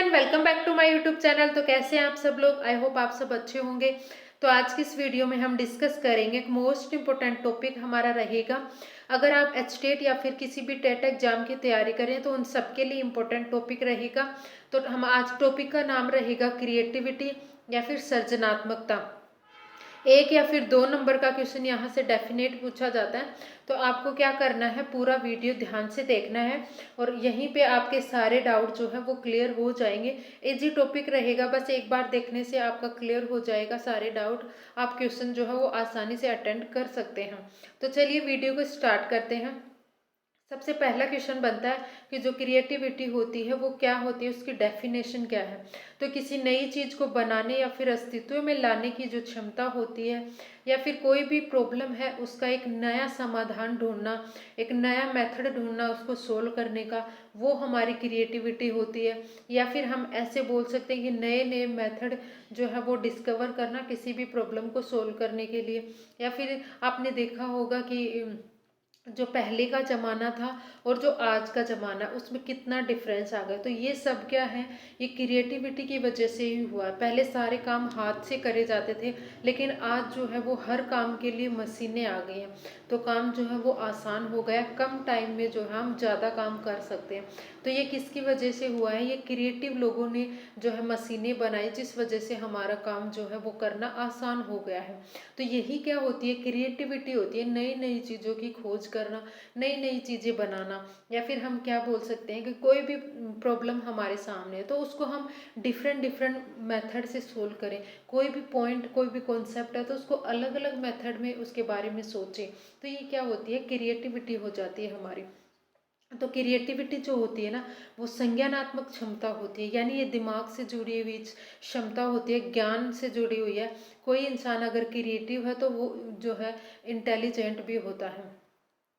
Everyone, welcome back to my YouTube channel. तो कैसे हैं आप सब लोग? आई होप आप सब अच्छे होंगे। तो आज की इस वीडियो में हम डिस्कस करेंगे एक मोस्ट इम्पोर्टेंट टॉपिक हमारा रहेगा। अगर आप एचटेट या फिर किसी भी टेट एग्जाम की तैयारी करें तो उन सबके लिए इम्पोर्टेंट टॉपिक रहेगा। तो हम आज टॉपिक का नाम रहेगा क्रिएटिविटी या फिर सृजनात्मकता। एक या फिर 2 नंबर का क्वेश्चन यहाँ से डेफिनेट पूछा जाता है। तो आपको क्या करना है, पूरा वीडियो ध्यान से देखना है और यहीं पे आपके सारे डाउट जो है वो क्लियर हो जाएंगे। इजी टॉपिक रहेगा, बस एक बार देखने से आपका क्लियर हो जाएगा सारे डाउट। आप क्वेश्चन जो है वो आसानी से अटेंड कर सकते हैं। तो चलिए वीडियो को स्टार्ट करते हैं। सबसे पहला क्वेश्चन बनता है कि जो क्रिएटिविटी होती है वो क्या होती है, उसकी डेफिनेशन क्या है। तो किसी नई चीज़ को बनाने या फिर अस्तित्व में लाने की जो क्षमता होती है, या फिर कोई भी प्रॉब्लम है उसका एक नया समाधान ढूंढना, एक नया मेथड ढूंढना उसको सोल्व करने का, वो हमारी क्रिएटिविटी होती है। या फिर हम ऐसे बोल सकते हैं कि नए नए मेथड जो है वो डिस्कवर करना किसी भी प्रॉब्लम को सोल्व करने के लिए। या फिर आपने देखा होगा कि जो पहले का ज़माना था और जो आज का ज़माना, उसमें कितना डिफरेंस आ गया। तो ये सब क्या है, ये क्रिएटिविटी की वजह से ही हुआ है। पहले सारे काम हाथ से करे जाते थे, लेकिन आज जो है वो हर काम के लिए मशीनें आ गई हैं। तो काम जो है वो आसान हो गया, कम टाइम में जो है हम ज़्यादा काम कर सकते हैं। तो ये किसकी वजह से हुआ है? ये क्रिएटिव लोगों ने जो है मशीनें बनाई, जिस वजह से हमारा काम जो है वो करना आसान हो गया है। तो यही क्या होती है, क्रिएटिविटी होती है, नई नई चीज़ों की खोज करना, नई नई चीज़ें बनाना। या फिर हम क्या बोल सकते हैं कि कोई भी प्रॉब्लम हमारे सामने है तो उसको हम डिफरेंट डिफरेंट मेथड से सोल्व करें। कोई भी पॉइंट, कोई भी कॉन्सेप्ट है तो उसको अलग अलग मेथड में उसके बारे में सोचें। तो ये क्या होती है, क्रिएटिविटी हो जाती है हमारी। तो क्रिएटिविटी जो होती है ना, वो संज्ञानात्मक क्षमता होती है, यानी ये दिमाग से जुड़ी हुई क्षमता होती है, ज्ञान से जुड़ी हुई है। कोई इंसान अगर क्रिएटिव है तो वो जो है इंटेलिजेंट भी होता है।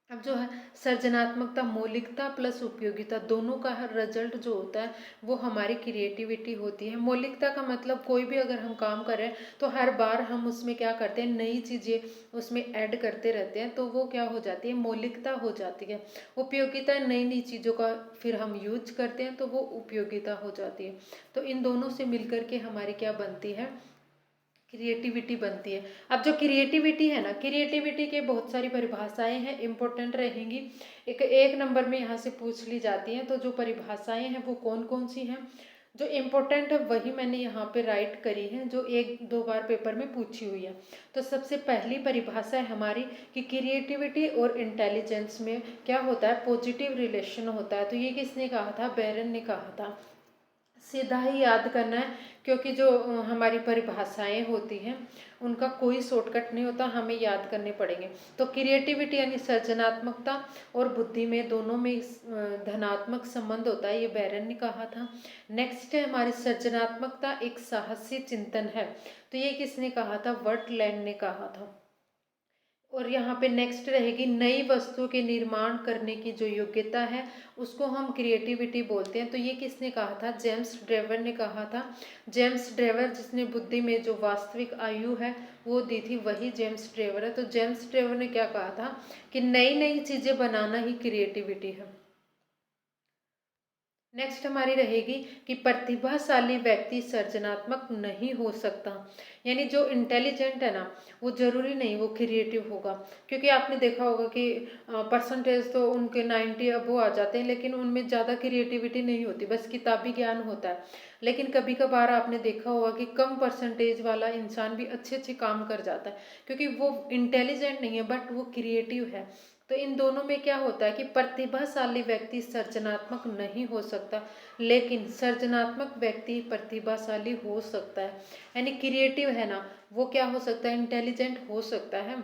अब जो है सृजनात्मकता, मौलिकता प्लस उपयोगिता, दोनों का रिजल्ट जो होता है वो हमारी क्रिएटिविटी होती है। मौलिकता का मतलब कोई भी अगर हम काम करें तो हर बार हम उसमें क्या करते हैं, नई चीज़ें उसमें ऐड करते रहते हैं, तो वो क्या हो जाती है, मौलिकता हो जाती है। उपयोगिता, नई नई चीज़ों का फिर हम यूज करते हैं तो वो उपयोगिता हो जाती है। तो इन दोनों से मिलकर के हमारी क्या बनती है, क्रिएटिविटी बनती है। अब जो क्रिएटिविटी है ना, क्रिएटिविटी के बहुत सारी परिभाषाएं हैं, इंपॉर्टेंट रहेंगी। एक एक नंबर में यहाँ से पूछ ली जाती हैं। तो जो परिभाषाएं हैं वो कौन कौन सी हैं, जो इम्पोर्टेंट है वही मैंने यहाँ पे राइट करी है, जो 1-2 बार पेपर में पूछी हुई है। तो सबसे पहली परिभाषा है हमारी कि क्रिएटिविटी और इंटेलिजेंस में क्या होता है, पॉजिटिव रिलेशन होता है। तो ये किसने कहा था, बेरन ने कहा था। सीधा ही याद करना है, क्योंकि जो हमारी परिभाषाएं होती हैं उनका कोई शॉर्टकट नहीं होता, हमें याद करने पड़ेंगे। तो क्रिएटिविटी यानी सृजनात्मकता और बुद्धि में, दोनों में धनात्मक संबंध होता है, ये बैरन ने कहा था। नेक्स्ट है हमारी सृजनात्मकता एक साहसी चिंतन है। तो ये किसने कहा था, वर्टलैंड ने कहा था। और यहाँ पे नेक्स्ट रहेगी नई वस्तु के निर्माण करने की जो योग्यता है उसको हम क्रिएटिविटी बोलते हैं। तो ये किसने कहा था, जेम्स ड्रेवर ने कहा था। जेम्स ड्रेवर, जिसने बुद्धि में जो वास्तविक आयु है वो दी थी, वही जेम्स ड्रेवर है। तो जेम्स ड्रेवर ने क्या कहा था कि नई नई चीज़ें बनाना ही क्रिएटिविटी है। नेक्स्ट हमारी रहेगी कि प्रतिभाशाली व्यक्ति सृजनात्मक नहीं हो सकता। यानी जो इंटेलिजेंट है ना, वो जरूरी नहीं वो क्रिएटिव होगा। क्योंकि आपने देखा होगा कि परसेंटेज तो उनके 90 अबो आ जाते हैं, लेकिन उनमें ज़्यादा क्रिएटिविटी नहीं होती, बस किताबी ज्ञान होता है। लेकिन कभी कभार आपने देखा होगा कि कम परसेंटेज वाला इंसान भी अच्छे अच्छे काम कर जाता है, क्योंकि वो इंटेलिजेंट नहीं है बट वो क्रिएटिव है। तो इन दोनों में क्या होता है कि प्रतिभाशाली व्यक्ति सृजनात्मक नहीं हो सकता, लेकिन सृजनात्मक व्यक्ति प्रतिभाशाली हो सकता है। यानी क्रिएटिव है ना, वो क्या हो सकता है, इंटेलिजेंट हो सकता है।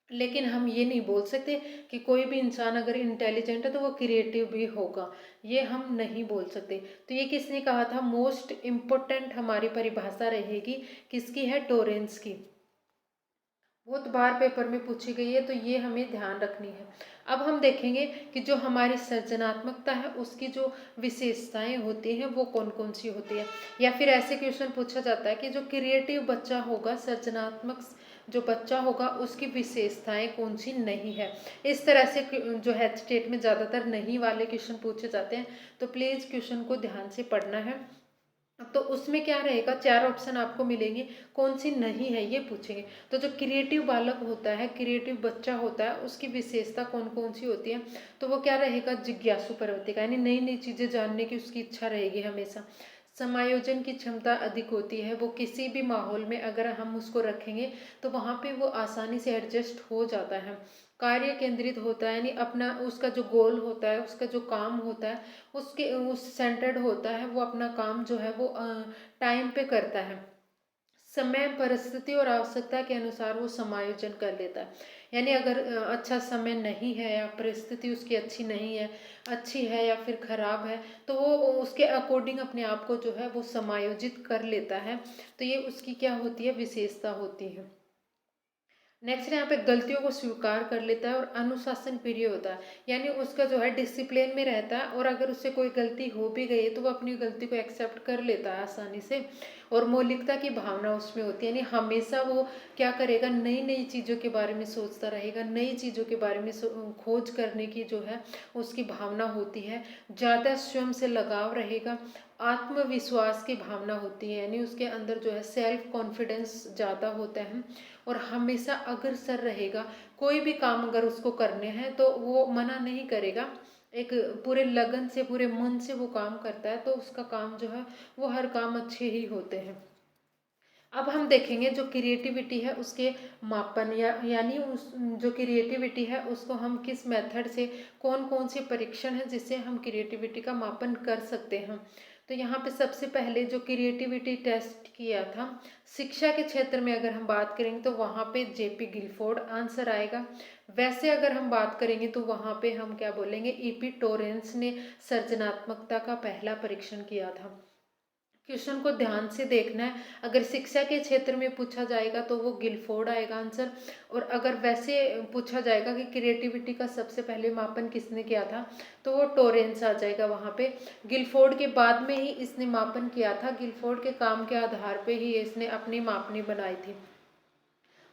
लेकिन हम ये नहीं बोल सकते कि कोई भी इंसान अगर इंटेलिजेंट है तो वो क्रिएटिव भी होगा, ये हम नहीं बोल सकते। तो ये किसने कहा था, मोस्ट इम्पोर्टेंट हमारी परिभाषा रहेगी किसकी है, टोरेंस की। बहुत बार पेपर में पूछी गई है, तो ये हमें ध्यान रखनी है। अब हम देखेंगे कि जो हमारी सृजनात्मकता है उसकी जो विशेषताएं होती हैं वो कौन कौन सी होती है। या फिर ऐसे क्वेश्चन पूछा जाता है कि जो क्रिएटिव बच्चा होगा, सृजनात्मक जो बच्चा होगा उसकी विशेषताएं कौन सी नहीं है। इस तरह से जो है स्टेट में ज़्यादातर नहीं वाले क्वेश्चन पूछे जाते हैं, तो प्लीज़ क्वेश्चन को ध्यान से पढ़ना है। तो उसमें क्या रहेगा, 4 ऑप्शन आपको मिलेंगे, कौन सी नहीं है ये पूछेंगे। तो जो क्रिएटिव बालक होता है, क्रिएटिव बच्चा होता है, उसकी विशेषता कौन कौन सी होती है, तो वो क्या रहेगा, जिज्ञासु प्रवृत्ति का, यानी नई नई चीज़ें जानने की उसकी इच्छा रहेगी हमेशा। समायोजन की क्षमता अधिक होती है, वो किसी भी माहौल में अगर हम उसको रखेंगे तो वहाँ पे वो आसानी से एडजस्ट हो जाता है। कार्य केंद्रित होता है, यानी अपना उसका जो गोल होता है, उसका जो काम होता है, उसके उस सेंटर्ड होता है, वो अपना काम जो है वो टाइम पे करता है। समय, परिस्थिति और आवश्यकता के अनुसार वो समायोजन कर लेता है। यानी अगर अच्छा समय नहीं है या परिस्थिति उसकी अच्छी नहीं है, अच्छी है या फिर खराब है, तो वो उसके अकॉर्डिंग अपने आप को जो है वो समायोजित कर लेता है। तो ये उसकी क्या होती है, विशेषता होती है। नेक्स्ट यहाँ पे गलतियों को स्वीकार कर लेता है और अनुशासन प्रिय होता है, यानी उसका जो है डिसिप्लिन में रहता है, और अगर उससे कोई गलती हो भी गई है तो वो अपनी गलती को एक्सेप्ट कर लेता है आसानी से। और मौलिकता की भावना उसमें होती है, यानी हमेशा वो क्या करेगा, नई नई चीज़ों के बारे में सोचता रहेगा, नई चीज़ों के बारे में खोज करने की जो है उसकी भावना होती है। ज़्यादा स्वयं से लगाव रहेगा, आत्मविश्वास की भावना होती है, यानी उसके अंदर जो है सेल्फ कॉन्फिडेंस ज़्यादा होता है, और हमेशा अग्रसर रहेगा। कोई भी काम अगर उसको करने हैं तो वो मना नहीं करेगा, एक पूरे लगन से, पूरे मन से वो काम करता है, तो उसका काम जो है वो हर काम अच्छे ही होते हैं। अब हम देखेंगे जो क्रिएटिविटी है उसके मापन, यानी उस जो क्रिएटिविटी है उसको हम किस मेथड से, कौन कौन से परीक्षण है जिससे हम क्रिएटिविटी का मापन कर सकते हैं। तो यहाँ पे सबसे पहले जो क्रिएटिविटी टेस्ट किया था शिक्षा के क्षेत्र में, अगर हम बात करेंगे तो वहाँ पे जेपी गिलफोर्ड आंसर आएगा। वैसे अगर हम बात करेंगे तो वहाँ पे हम क्या बोलेंगे, ईपी टोरेंस ने सृजनात्मकता का पहला परीक्षण किया था। क्वेश्चन को ध्यान से देखना है, अगर शिक्षा के क्षेत्र में पूछा जाएगा तो वो गिलफोर्ड आएगा आंसर, और अगर वैसे पूछा जाएगा कि क्रिएटिविटी का सबसे पहले मापन किसने किया था, तो वो टोरेंस आ जाएगा वहाँ पे। गिलफोर्ड के बाद में ही इसने मापन किया था, गिलफोर्ड के काम के आधार पे ही इसने अपनी मापनी बनाई थी।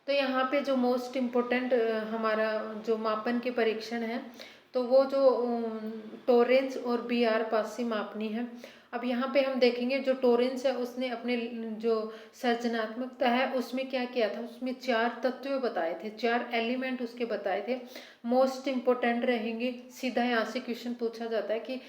तो यहाँ पे जो मोस्ट इम्पोर्टेंट हमारा जो मापन के परीक्षण है, तो वो जो टोरेंस और बी आर पासी मापनी है। अब यहाँ पे हम देखेंगे जो टोरेंस है उसने अपने जो सृजनात्मकता है उसमें क्या किया था, उसमें 4 तत्व बताए थे, 4 एलिमेंट उसके बताए थे, मोस्ट इम्पोर्टेंट रहेंगे। सीधा यहाँ से क्वेश्चन पूछा जाता है कि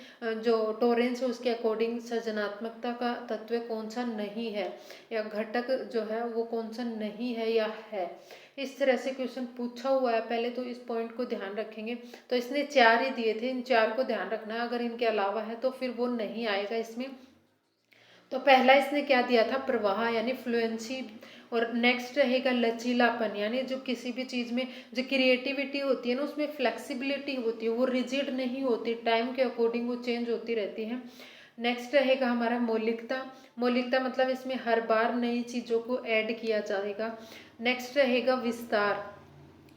जो टोरेंस है उसके अकॉर्डिंग सृजनात्मकता का तत्व कौन सा नहीं है, या घटक जो है वो कौन सा नहीं है या है। इस तरह से क्वेश्चन पूछा हुआ है, पहले तो इस पॉइंट को ध्यान रखेंगे। तो इसने 4 ही दिए थे, इन 4 को ध्यान रखना है, अगर इनके अलावा है तो फिर वो नहीं आएगा इसमें। तो पहला इसने क्या दिया था, प्रवाह यानी फ्लुएंसी। और नेक्स्ट रहेगा लचीलापन, यानी जो किसी भी चीज़ में जो क्रिएटिविटी होती है ना उसमें फ्लेक्सिबिलिटी होती है, वो रिजिड नहीं होती, टाइम के अकॉर्डिंग वो चेंज होती रहती है। नेक्स्ट रहेगा हमारा मौलिकता, मौलिकता मतलब इसमें हर बार नई चीज़ों को ऐड किया जाएगा। नेक्स्ट रहेगा विस्तार,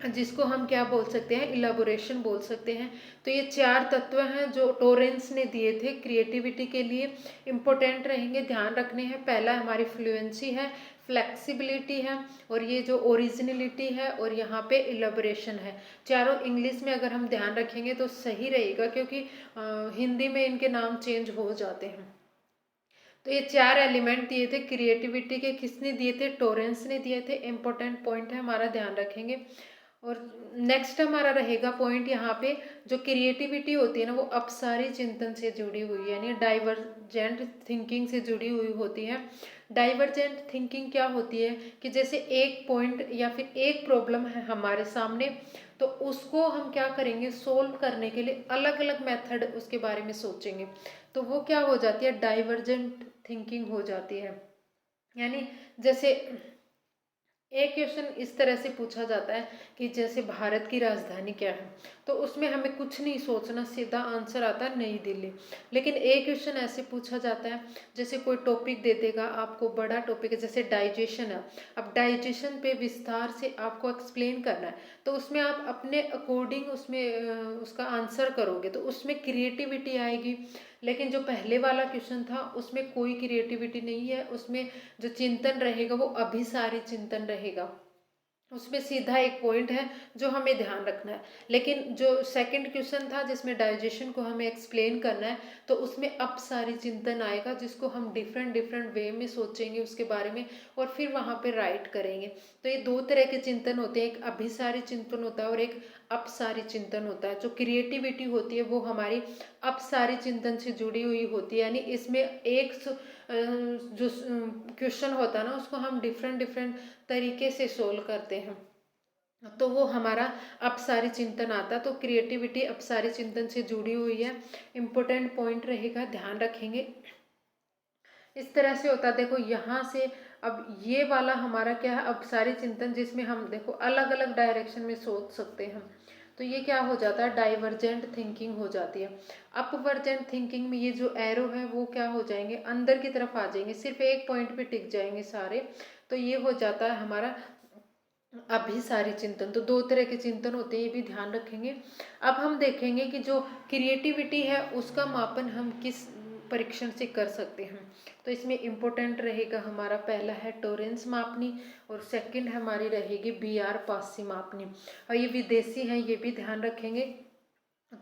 जिसको हम क्या बोल सकते हैं, इलाबोरेशन बोल सकते हैं। तो ये 4 तत्व हैं जो टोरेंस ने दिए थे क्रिएटिविटी के लिए, इम्पोर्टेंट रहेंगे, ध्यान रखने हैं। पहला हमारी फ्लुएंसी है, फ्लेक्सिबिलिटी है, और ये जो ओरिजिनलिटी है, और यहाँ पे इलाबोरेशन है। चारों इंग्लिश में अगर हम ध्यान रखेंगे तो सही रहेगा, क्योंकि हिंदी में इनके नाम चेंज हो जाते हैं। तो ये 4 एलिमेंट दिए थे क्रिएटिविटी के, किसने दिए थे, टोरेंस ने दिए थे। इम्पोर्टेंट पॉइंट है हमारा, ध्यान रखेंगे। और नेक्स्ट हमारा रहेगा पॉइंट यहाँ पे, जो क्रिएटिविटी होती है ना वो अपसारी चिंतन से जुड़ी हुई है, यानी डाइवर्जेंट थिंकिंग से जुड़ी हुई होती है। डाइवर्जेंट थिंकिंग क्या होती है कि जैसे एक पॉइंट या फिर एक प्रॉब्लम है हमारे सामने, तो उसको हम क्या करेंगे, सोल्व करने के लिए अलग अलग मेथड उसके बारे में सोचेंगे, तो वो क्या हो जाती है, डाइवर्जेंट थिंकिंग हो जाती है। यानी जैसे एक क्वेश्चन इस तरह से पूछा जाता है कि जैसे भारत की राजधानी क्या है, तो उसमें हमें कुछ नहीं सोचना, सीधा आंसर आता है नई दिल्ली। लेकिन एक क्वेश्चन ऐसे पूछा जाता है, जैसे कोई टॉपिक दे देगा आपको, बड़ा टॉपिक है जैसे डाइजेशन है, अब डाइजेशन पे विस्तार से आपको एक्सप्लेन करना है, तो उसमें आप अपने अकॉर्डिंग उसमें उसका आंसर करोगे, तो उसमें क्रिएटिविटी आएगी। लेकिन जो पहले वाला क्वेश्चन था उसमें कोई क्रिएटिविटी नहीं है, उसमें जो चिंतन रहेगा वो अभिसारी चिंतन रहेगा। उसमें सीधा एक पॉइंट है जो हमें ध्यान रखना है। लेकिन जो सेकंड क्वेश्चन था जिसमें डाइजेशन को हमें एक्सप्लेन करना है, तो उसमें अपसारी चिंतन आएगा, जिसको हम डिफरेंट डिफरेंट वे में सोचेंगे उसके बारे में और फिर वहाँ पे राइट करेंगे। तो ये दो तरह के चिंतन होते हैं, एक अभिसारी चिंतन होता है और एक अपसारी चिंतन होता है। जो क्रिएटिविटी होती है वो हमारी अपसारी चिंतन से जुड़ी हुई होती है, यानी इसमें एक जो क्वेश्चन होता है ना, उसको हम डिफरेंट डिफरेंट तरीके से सोल्व करते हैं, तो वो हमारा अपसारी चिंतन आता। तो क्रिएटिविटी अपसारी चिंतन से जुड़ी हुई है, इम्पोर्टेंट पॉइंट रहेगा, ध्यान रखेंगे। इस तरह से होता है, देखो यहाँ से अब ये वाला हमारा क्या है, अपसारी चिंतन, जिसमें हम देखो अलग अलग डायरेक्शन में सोच सकते हैं। तो ये क्या हो जाता है, डाइवर्जेंट थिंकिंग हो जाती है। अपवर्जेंट थिंकिंग में ये जो एरो है वो क्या हो जाएंगे, अंदर की तरफ आ जाएंगे, सिर्फ एक पॉइंट पे टिक जाएंगे सारे। तो ये हो जाता है हमारा अभिसारी चिंतन। तो दो तरह के चिंतन होते हैं, ये भी ध्यान रखेंगे। अब हम देखेंगे कि जो क्रिएटिविटी है उसका मापन हम किस परीक्षण से कर सकते हैं। तो इसमें इम्पोर्टेंट रहेगा हमारा, पहला है टोरेंस मापनी और सेकंड हमारी रहेगी बीआर पासी मापनी। और ये विदेशी है, ये भी ध्यान रखेंगे।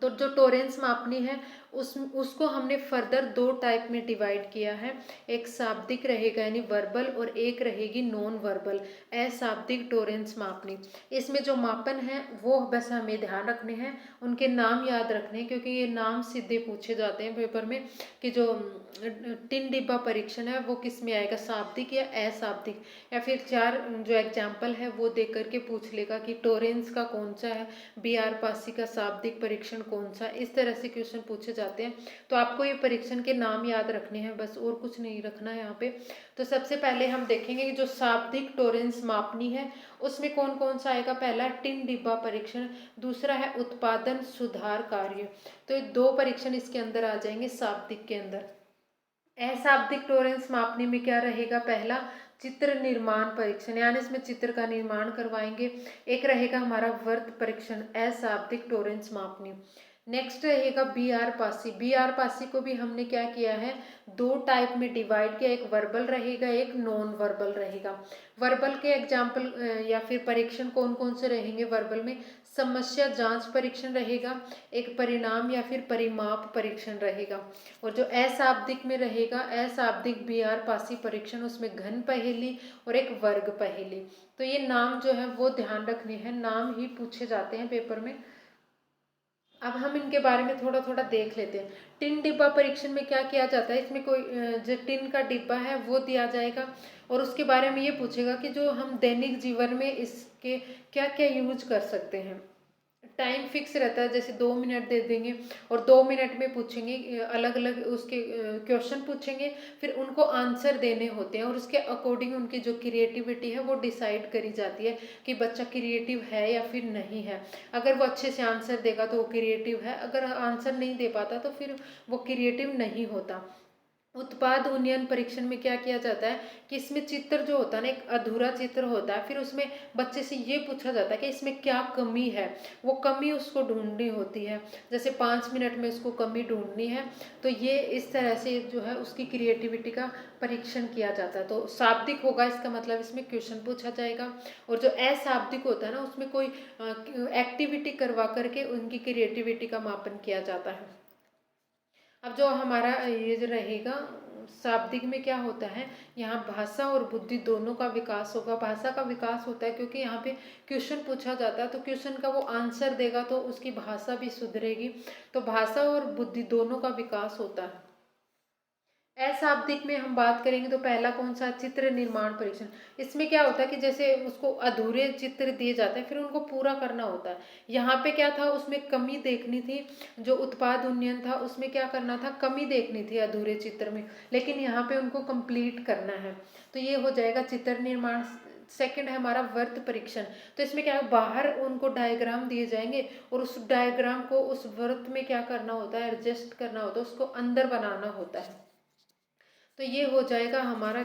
तो जो टोरेंस मापनी है उसको हमने फर्दर दो टाइप में डिवाइड किया है। एक शाब्दिक रहेगा यानी वर्बल, और एक रहेगी नॉन वर्बल अशाब्दिक टोरेंस मापनी। इसमें जो मापन है वो बस हमें ध्यान रखने हैं, उनके नाम याद रखने हैं, क्योंकि ये नाम सीधे पूछे जाते हैं पेपर में कि जो टिन डिब्बा परीक्षण है वो किस में आएगा, शाब्दिक या अशाब्दिक। या फिर चार जो एग्जाम्पल है वो देख करके पूछ लेगा कि टोरेंस का कौन सा है, बीआर पासी का शाब्दिक परीक्षण कौन सा। इस तरह से क्वेश्चन पूछे जाते हैं। तो आपको ये परीक्षण के नाम याद रखने हैं बस, और कुछ नहीं रखना है यहाँ पे। तो सबसे पहले हम देखेंगे कि जो शाब्दिक टोरेंस मापनी है उसमें कौन कौन सा आएगा। पहला टिन डिब्बा परीक्षण, दूसरा है उत्पादन सुधार कार्य। तो ये दो परीक्षण इसके अंदर आ जाएंगे शाब्दिक के अंदर। अशाब्दिक टोरेंस मापने में क्या रहेगा, पहला चित्र निर्माण परीक्षण, यानी इसमें चित्र का निर्माण करवाएंगे। एक रहेगा हमारा वर्त परीक्षण, अशाब्दिक टोरेंस मापनी। नेक्स्ट रहेगा B R Pasi. B R Pasi को भी हमने क्या किया है, दो टाइप में डिवाइड किया, एक वर्बल रहेगा एक नॉन वर्बल रहेगा। वर्बल के एग्जाम्पल या फिर परीक्षण कौन कौन से रहेंगे वर्बल में, समस्या जांच परीक्षण रहेगा, एक परिणाम या फिर परिमाप परीक्षण रहेगा। और जो अशाब्दिक में रहेगा, अशाब्दिक बी आर पासी परीक्षण, उसमें घन पहेली और एक वर्ग पहेली। तो ये नाम जो है वो ध्यान रखने हैं, नाम ही पूछे जाते हैं पेपर में। अब हम इनके बारे में थोड़ा थोड़ा देख लेते हैं। टिन डिब्बा परीक्षण में क्या किया जाता है, इसमें कोई जो टिन का डिब्बा है वो दिया जाएगा और उसके बारे में ये पूछेगा कि जो हम दैनिक जीवन में इसके क्या क्या यूज कर सकते हैं। टाइम फिक्स रहता है, जैसे 2 मिनट दे देंगे और 2 मिनट में पूछेंगे, अलग अलग उसके क्वेश्चन पूछेंगे, फिर उनको आंसर देने होते हैं और उसके अकॉर्डिंग उनकी जो क्रिएटिविटी है वो डिसाइड करी जाती है कि बच्चा क्रिएटिव है या फिर नहीं है। अगर वो अच्छे से आंसर देगा तो वो क्रिएटिव है, अगर आंसर नहीं दे पाता तो फिर वो क्रिएटिव नहीं होता। उत्पाद उन्नयन परीक्षण में क्या किया जाता है कि इसमें चित्र जो होता है ना, एक अधूरा चित्र होता है, फिर उसमें बच्चे से ये पूछा जाता है कि इसमें क्या कमी है, वो कमी उसको ढूंढनी होती है। जैसे 5 मिनट में उसको कमी ढूंढनी है, तो ये इस तरह से जो है उसकी क्रिएटिविटी का परीक्षण किया जाता है। तो शाब्दिक होगा इसका मतलब इसमें क्वेश्चन पूछा जाएगा, और जो अशाब्दिक होता है ना उसमें कोई एक्टिविटी करवा करके उनकी क्रिएटिविटी का मापन किया जाता है। अब जो हमारा ये जो रहेगा शाब्दिक में क्या होता है, यहाँ भाषा और बुद्धि दोनों का विकास होगा। भाषा का विकास होता है क्योंकि यहाँ पे क्वेश्चन पूछा जाता है, तो क्वेश्चन का वो आंसर देगा तो उसकी भाषा भी सुधरेगी। तो भाषा और बुद्धि दोनों का विकास होता है। अशाब्दिक में हम बात करेंगे तो पहला कौन सा, चित्र निर्माण परीक्षण। इसमें क्या होता है कि जैसे उसको अधूरे चित्र दिए जाते हैं फिर उनको पूरा करना होता है। यहाँ पे क्या था, उसमें कमी देखनी थी, जो उत्पाद उन्नयन था उसमें क्या करना था, कमी देखनी थी अधूरे चित्र में, लेकिन यहाँ पे उनको कंप्लीट करना है। तो ये हो जाएगा चित्र निर्माण। सेकंड है हमारा वर्त परीक्षण। तो इसमें क्या है, बाहर उनको डायग्राम दिए जाएंगे और उस डायग्राम को उस वर्त में क्या करना होता है, एडजस्ट करना होता है, उसको अंदर बनाना होता है। तो ये हो जाएगा हमारा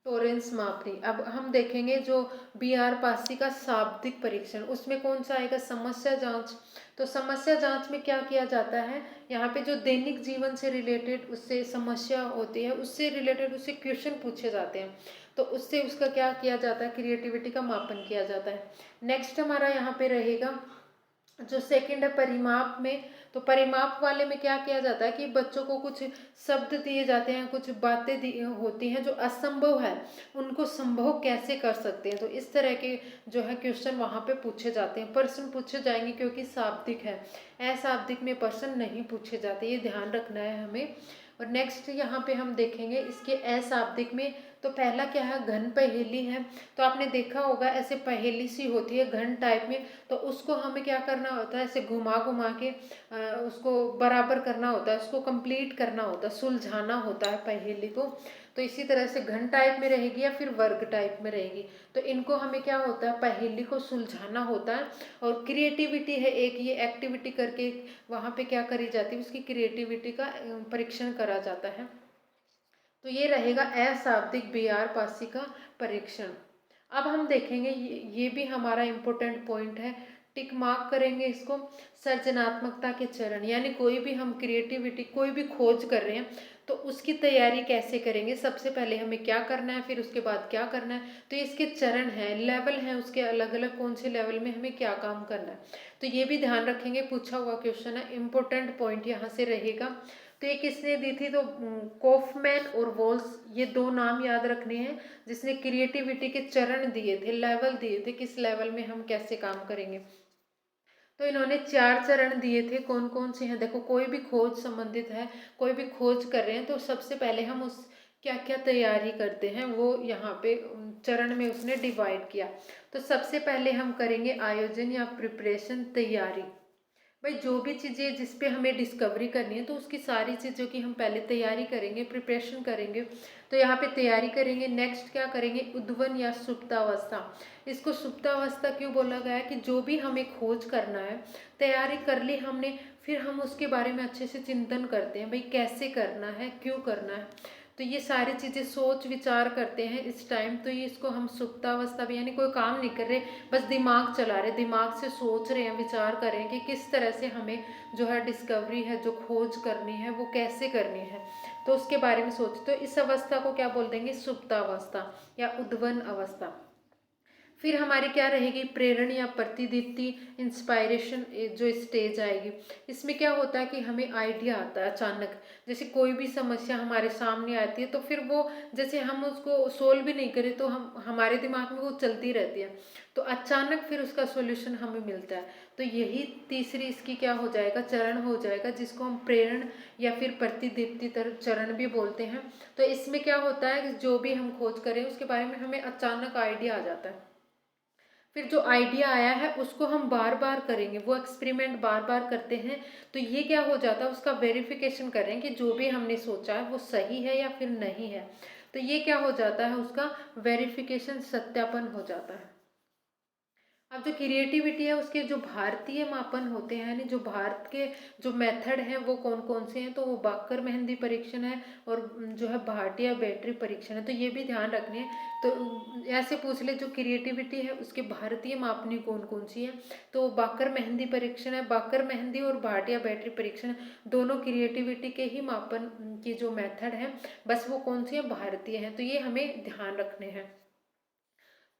टोरेंस मापनी। अब हम देखेंगे जो बीआर पासी का शाब्दिक परीक्षण, उसमें कौन सा आएगा, समस्या जांच। तो समस्या जांच में क्या किया जाता है, यहाँ पे जो दैनिक जीवन से रिलेटेड उससे समस्या होती है, उससे रिलेटेड उससे क्वेश्चन पूछे जाते हैं, तो उससे उसका क्या किया जाता है, क्रिएटिविटी का मापन किया जाता है। नेक्स्ट हमारा यहाँ पे रहेगा जो सेकंड है परिमाप में। तो परिमाप वाले में क्या किया जाता है कि बच्चों को कुछ शब्द दिए जाते हैं, कुछ बातें दी होती हैं जो असंभव है, उनको संभव कैसे कर सकते हैं। तो इस तरह के जो है क्वेश्चन वहाँ पे पूछे जाते हैं, प्रश्न पूछे जाएंगे, क्योंकि शाब्दिक है, अशाब्दिक में प्रश्न नहीं पूछे जाते, ये ध्यान रखना है हमें। और नेक्स्ट यहाँ पे हम देखेंगे इसके अशाब्दिक में। तो पहला क्या है, घन पहेली है। तो आपने देखा होगा ऐसे पहेली सी होती है घन टाइप में, तो उसको हमें क्या करना होता है, ऐसे घुमा घुमा के उसको बराबर करना होता है, उसको कंप्लीट करना होता है, सुलझाना होता है पहेली को। तो इसी तरह से घन टाइप में रहेगी या फिर वर्ग टाइप में रहेगी, तो इनको हमें क्या होता है, पहेली को सुलझाना होता है। और क्रिएटिविटी है एक, ये एक्टिविटी करके वहाँ पे क्या करी जाती है, उसकी क्रिएटिविटी का परीक्षण करा जाता है। तो ये रहेगा अशाब्दिक बीआर पासी का परीक्षण। अब हम देखेंगे ये भी हमारा इम्पोर्टेंट पॉइंट है, टिक मार्क करेंगे इसको, सृजनात्मकता के चरण, यानी कोई भी हम क्रिएटिविटी कोई भी खोज कर रहे हैं तो उसकी तैयारी कैसे करेंगे, सबसे पहले हमें क्या करना है, फिर उसके बाद क्या करना है। तो इसके चरण हैं, लेवल हैं उसके अलग अलग, कौन से लेवल में हमें क्या काम करना है, तो ये भी ध्यान रखेंगे, पूछा हुआ क्वेश्चन है, इम्पोर्टेंट पॉइंट यहाँ से रहेगा। तो ये किसने दी थी, तो कॉफमैन और वॉल्स, ये दो नाम याद रखने हैं, जिसने क्रिएटिविटी के चरण दिए थे, लेवल दिए थे, किस लेवल में हम कैसे काम करेंगे। तो इन्होंने 4 चरण दिए थे, कौन कौन से हैं, देखो कोई भी खोज संबंधित है, कोई भी खोज कर रहे हैं, तो सबसे पहले हम उस क्या क्या तैयारी करते हैं वो यहाँ पे चरण में उसने डिवाइड किया। तो सबसे पहले हम करेंगे आयोजन या प्रिपरेशन, तैयारी। भाई जो भी चीज़ें जिस पे हमें डिस्कवरी करनी है तो उसकी सारी चीज़ों की हम पहले तैयारी करेंगे, प्रिपरेशन करेंगे। तो यहाँ पे तैयारी करेंगे, नेक्स्ट क्या करेंगे, उद्वन या सुप्तावस्था। इसको सुप्तावस्था क्यों बोला गया है कि जो भी हमें खोज करना है, तैयारी कर ली हमने, फिर हम उसके बारे में अच्छे से चिंतन करते हैं, भाई कैसे करना है, क्यों करना है, तो ये सारी चीज़ें सोच विचार करते हैं इस टाइम। तो ये इसको हम सुप्तावस्था भी, यानी कोई काम नहीं कर रहे, बस दिमाग चला रहे, दिमाग से सोच रहे हैं, विचार कर रहे हैं कि किस तरह से हमें जो है डिस्कवरी है, जो खोज करनी है वो कैसे करनी है, तो उसके बारे में सोचते। तो इस अवस्था को क्या बोल देंगे, सुप्तावस्था या उद्वन अवस्था। फिर हमारी क्या रहेगी, प्रेरण या प्रतिदीप्ति, इंस्पायरेशन जो स्टेज आएगी। इसमें क्या होता है कि हमें आइडिया आता है अचानक, जैसे कोई भी समस्या हमारे सामने आती है तो फिर वो जैसे हम उसको सोल्व भी नहीं करें तो हम हमारे दिमाग में वो चलती रहती है, तो अचानक फिर उसका सोल्यूशन हमें मिलता है। तो यही तीसरी इसकी क्या हो जाएगा, चरण हो जाएगा, जिसको हम प्रेरण या फिर प्रतिदीप्ति चरण भी बोलते हैं। तो इसमें क्या होता है कि जो भी हम खोज करें उसके बारे में हमें अचानक आइडिया आ जाता है, फिर जो आइडिया आया है उसको हम बार बार करेंगे, वो एक्सपेरिमेंट बार बार करते हैं। तो ये क्या हो जाता है, उसका वेरिफिकेशन करें कि जो भी हमने सोचा है वो सही है या फिर नहीं है। तो ये क्या हो जाता है, उसका वेरिफिकेशन, सत्यापन हो जाता है। अब जो क्रिएटिविटी है उसके जो भारतीय मापन होते हैं, यानी जो भारत के जो मेथड हैं वो कौन कौन से हैं, तो वो बाकर मेहंदी परीक्षण है और जो है भाटिया बैटरी परीक्षण है। तो ये भी ध्यान रखने हैं। तो ऐसे पूछ ले जो क्रिएटिविटी है उसके भारतीय मापनी कौन कौन सी है, तो बाकर मेहंदी परीक्षण है, बाकर मेहंदी और भाटिया बैटरी परीक्षण, दोनों क्रिएटिविटी के ही मापन की जो मेथड है, बस वो कौन सी है, भारतीय है। तो ये हमें ध्यान रखने हैं।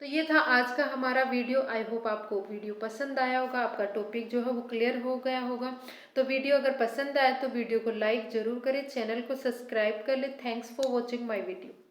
तो ये था आज का हमारा वीडियो। आई होप आपको वीडियो पसंद आया होगा, आपका टॉपिक जो है वो क्लियर हो गया होगा। तो वीडियो अगर पसंद आए तो वीडियो को लाइक ज़रूर करें, चैनल को सब्सक्राइब कर ले। Thanks for watching my video.